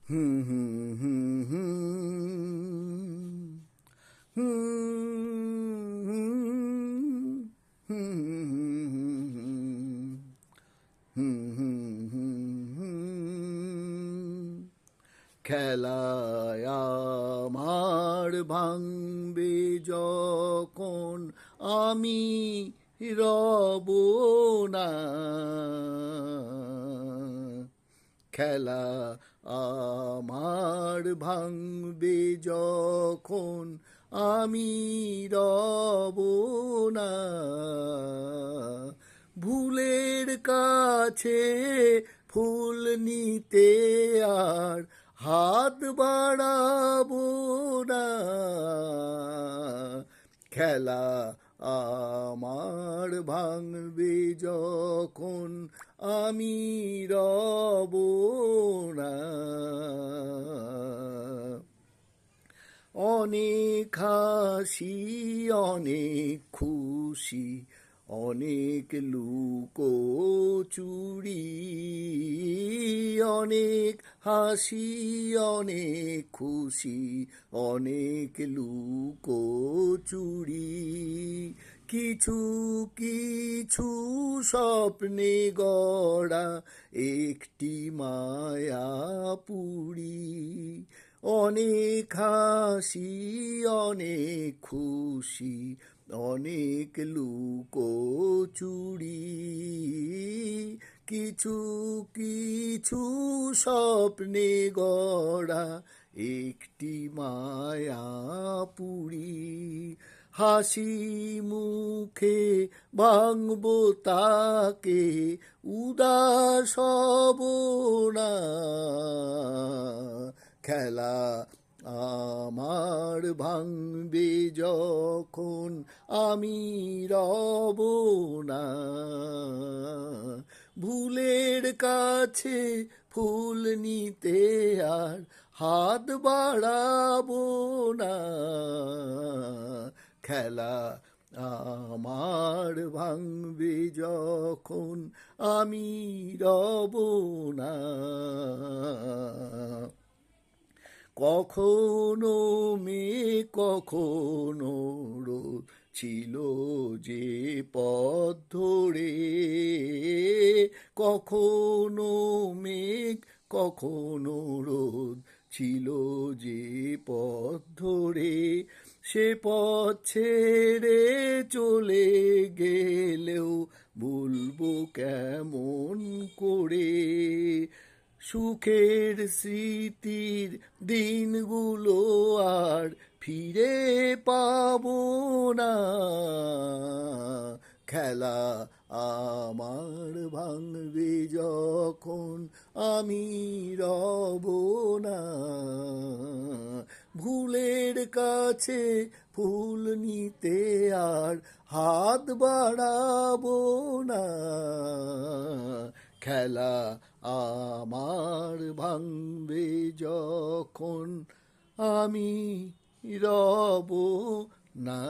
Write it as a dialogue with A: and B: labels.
A: হুম হুম হুম হুম হুম হুম খেলায় আমার ভাঙবে যখন আমি রব না, খেলা আমার ভাঙবে যখন আমি রব না, ভুলের কাছে ফুল নিতে আর হাত বাড়াবো না, খেলা আমার ভাঙবে যখন আমি রব না। অনেক হাসি অনেক খুশি অনেক লুকোচুরি, অনেক হাসি অনেক খুশি অনেক লুকোচুরি, কিছু কিছু স্বপ্নে গড়া একটি মায়াপুরী, অনেক হাসি অনেক খুশি অনেক লুকোচুরি, কিছু কিছু স্বপ্নে গড়া একটি মায়াপুরী, হাসি মুখে ভাঙবো তাকে উদাস হব না, খেলা আমার ভাঙবে যখন আমি রব না, ভুলের কাছে ফুল নিতে আর হাত বাড়াবো না, খেলা আমার ভাঙবে যখন আমি রব না, কখনো মেঘ কখনো রোদ ছিল যে পথ ধরে, কখনো মেঘ কখনো রোদ ছিল যে পথ ধরে, সে পথ ছেড়ে চলে গেলেও বলবো কেমন করে, সুখের স্মৃতির দিনগুলো আর ফিরে পাবো না, খেলা আমার ভাঙবে যখন আমি রব না, ভুলের কাছে ফুল নিতে আর হাত বাড়াবো না, খেলা আমার ভাঙবে যখন আমি রব না।